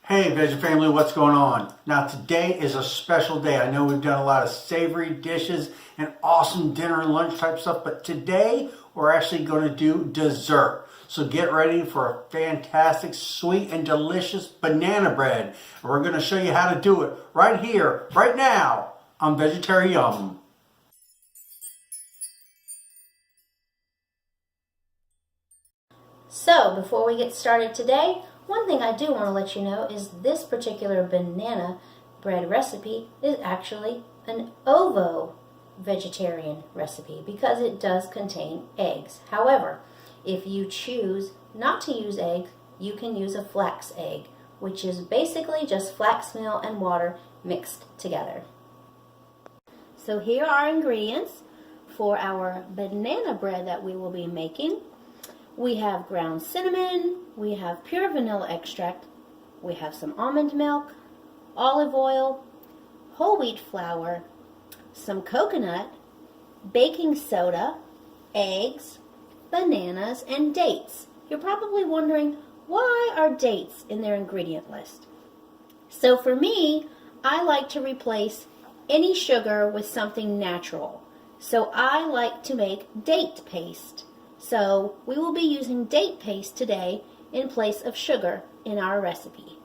Hey Veggie family, what's going on? Now today is a special day. I know we've done a lot of savory dishes and awesome dinner and lunch type stuff, but today we're actually going to do dessert. So get ready for a fantastic, sweet and delicious banana bread. And we're going to show you how to do it right here, right now on VegetariYUM. So before we get started today, one thing I do want to let you know is this particular banana bread recipe is actually an ovo-vegetarian recipe because it does contain eggs. However, if you choose not to use eggs, you can use a flax egg, which is basically just flax meal and water mixed together. So here are our ingredients for our banana bread that we will be making. We have ground cinnamon, we have pure vanilla extract, we have some almond milk, olive oil, whole wheat flour, some coconut, baking soda, eggs, bananas, and dates. You're probably wondering, why are dates in their ingredient list? So for me, I like to replace any sugar with something natural. So I like to make date paste. So we will be using date paste today in place of sugar in our recipe.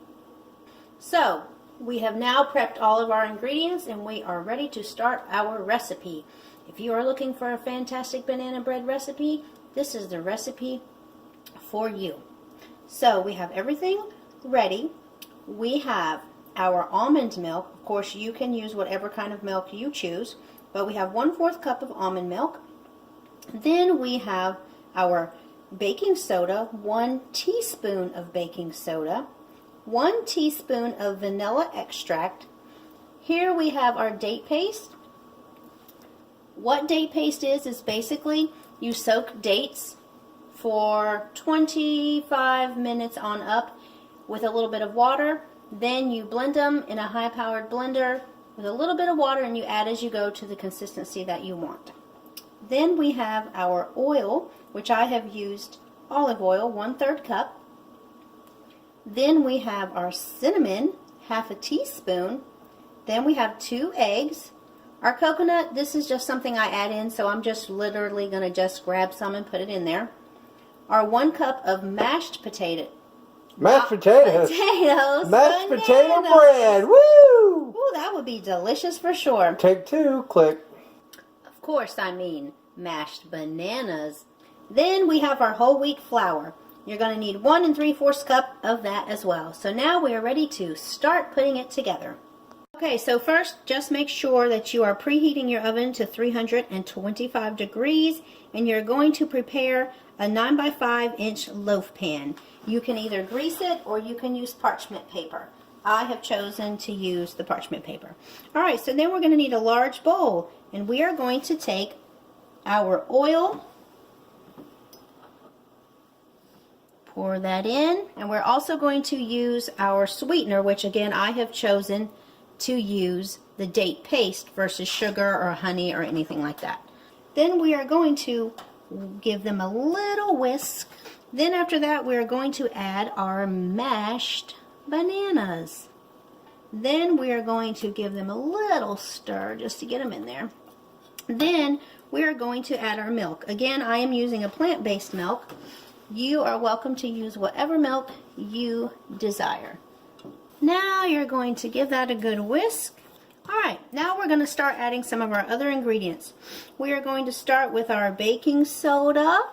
So we have now prepped all of our ingredients and we are ready to start our recipe. If you are looking for a fantastic banana bread recipe, this is the recipe for you. So we have everything ready. We have our almond milk. Of course, you can use whatever kind of milk you choose, but we have 1/4 cup of almond milk. Then we have our baking soda, 1 teaspoon of baking soda, 1 teaspoon of vanilla extract. Here we have our date paste. What date paste is basically you soak dates for 25 minutes on up with a little bit of water. Then you blend them in a high-powered blender with a little bit of water, and you add as you go to the consistency that you want. Then we have our oil, which I have used olive oil, 1/3 cup. Then we have our cinnamon, 1/2 teaspoon. Then we have 2 eggs. Our coconut, this is just something I add in, so I'm just literally going to just grab some and put it in there. Our 1 cup of mashed potato. Mashed potatoes. Mashed potato bread. Woo! Ooh, that would be delicious for sure. Take 2. Click. Of course, I mean mashed bananas. Then we have our whole wheat flour. You're going to need 1 3/4 cup of that as well. So now we are ready to start putting it together. Okay, so first, just make sure that you are preheating your oven to 325 degrees, and you're going to prepare a 9 by 5 inch loaf pan. You can either grease it or you can use parchment paper. I have chosen to use the parchment paper. All right, so then we're going to need a large bowl, and we are going to take our oil, pour that in, and we're also going to use our sweetener, which again I have chosen to use the date paste versus sugar or honey or anything like that. Then we are going to give them a little whisk. Then after that we are going to add our mashed bananas. Then we are going to give them a little stir just to get them in there. Then we are going to add our milk. Again, I am using a plant-based milk. You are welcome to use whatever milk you desire. Now you're going to give that a good whisk. Alright, now we're going to start adding some of our other ingredients. We are going to start with our baking soda.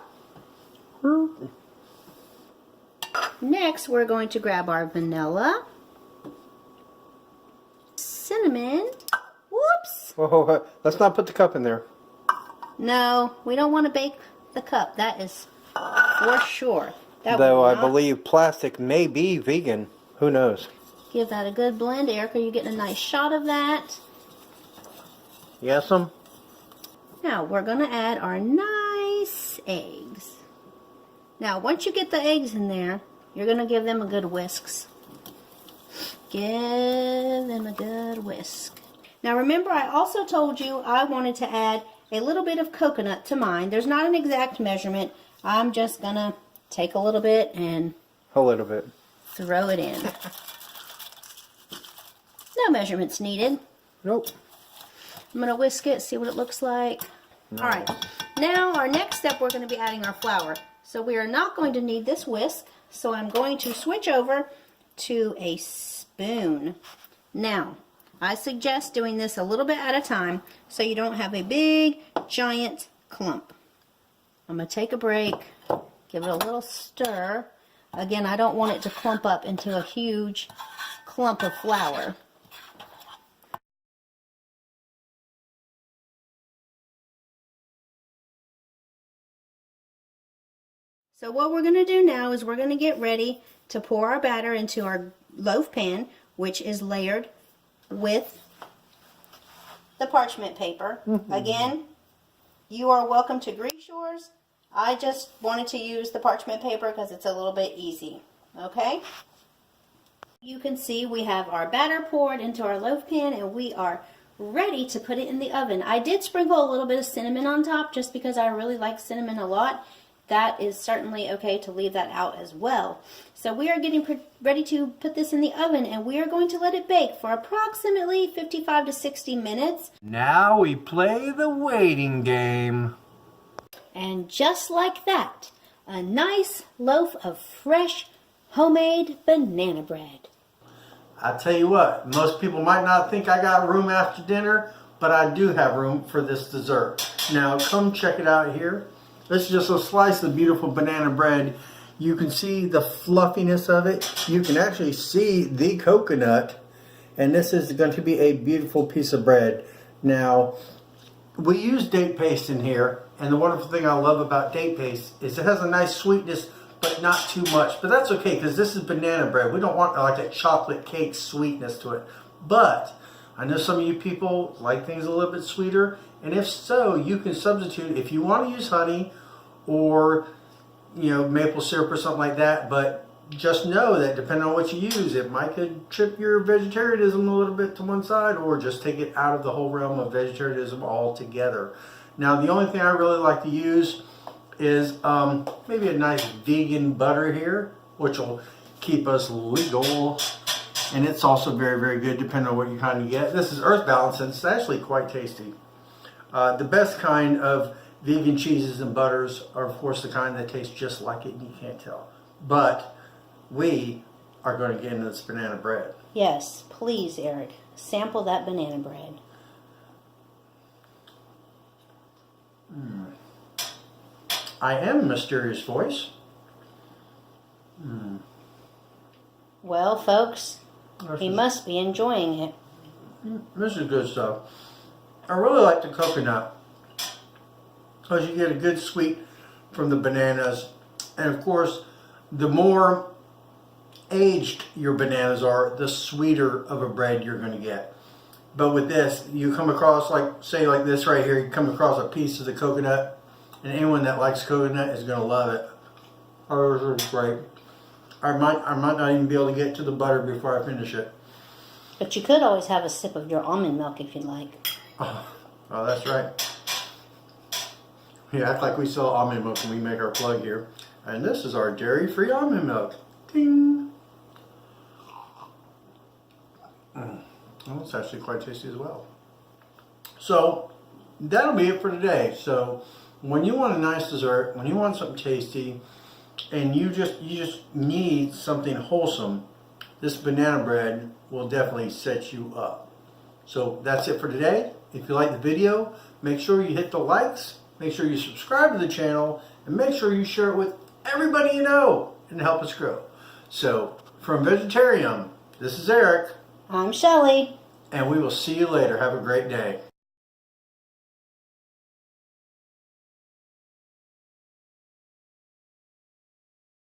Next, we're going to grab our vanilla, cinnamon. Whoops! Oh, let's not put the cup in there. No, we don't want to bake the cup. That is for sure. Though I believe plastic may be vegan. Who knows? Give that a good blend. Erica, you're getting a nice shot of that. Yes'm. Now we're going to add our nice eggs. Now once you get the eggs in there, you're going to give them a good whisk. Give them a good whisk. Now remember, I also told you I wanted to add a little bit of coconut to mine. There's not an exact measurement. I'm just going to take a little bit and A little bit. throw it in. no measurements needed. Nope. I'm going to whisk it, see what it looks like. All right. Now, our next step, we're going to be adding our flour. So we are not going to need this whisk. So I'm going to switch over to a spoon. Now, I suggest doing this a little bit at a time so you don't have a big, giant clump. I'm going to take a break, give it a little stir. Again, I don't want it to clump up into a huge clump of flour. So what we're going to do now is we're going to get ready to pour our batter into our loaf pan, which is layered with the parchment paper. Again, you are welcome to grease yours. I just wanted to use the parchment paper because it's a little bit easy. Okay? You can see we have our batter poured into our loaf pan and we are ready to put it in the oven. I did sprinkle a little bit of cinnamon on top just because I really like cinnamon a lot. That is certainly okay to leave that out as well. So we are getting ready to put this in the oven and we are going to let it bake for approximately 55 to 60 minutes. Now we play the waiting game. And just like that, a nice loaf of fresh homemade banana bread. I tell you what, most people might not think I got room after dinner, but I do have room for this dessert. Now come check it out here. This is just a slice of beautiful banana bread. You can see the fluffiness of it. You can actually see the coconut. And this is going to be a beautiful piece of bread. Now, we use date paste in here. And the wonderful thing I love about date paste is it has a nice sweetness, but not too much. But that's okay because this is banana bread. We don't want like a chocolate cake sweetness to it. But I know some of you people like things a little bit sweeter. And if so, you can substitute if you want to use honey or maple syrup or something like that. But just know that depending on what you use, it might could trip your vegetarianism a little bit to one side or just take it out of the whole realm of vegetarianism altogether. Now, the only thing I really like to use is maybe a nice vegan butter here, which will keep us legal. And it's also very, very good depending on what you kind of get. This is Earth Balance and it's actually quite tasty. The best kind of vegan cheeses and butters are, of course, the kind that taste just like it and you can't tell. But we are going to get into this banana bread. Yes, please, Eric. Sample that banana bread. I am a mysterious voice. Well, folks, he must be enjoying it. This is good stuff. I really like the coconut because you get a good sweet from the bananas. And of course, the more aged your bananas are, the sweeter of a bread you're going to get. But with this, you come across, like, say like this right here, you come across a piece of the coconut, and anyone that likes coconut is going to love it. Oh, this is great. I might not even be able to get to the butter before I finish it. But you could always have a sip of your almond milk if you'd like. Oh, that's right. We act like we sell almond milk when we make our plug here. And this is our dairy-free almond milk. Ding! Well, it's actually quite tasty as well. So, that'll be it for today. So, when you want a nice dessert, when you want something tasty, and you just need something wholesome, this banana bread will definitely set you up. So, that's it for today. If you like the video, make sure you hit the likes, make sure you subscribe to the channel, and make sure you share it with everybody you know and help us grow. So, from VegetariYUM, this is Eric. I'm Shelly. And we will see you later. Have a great day.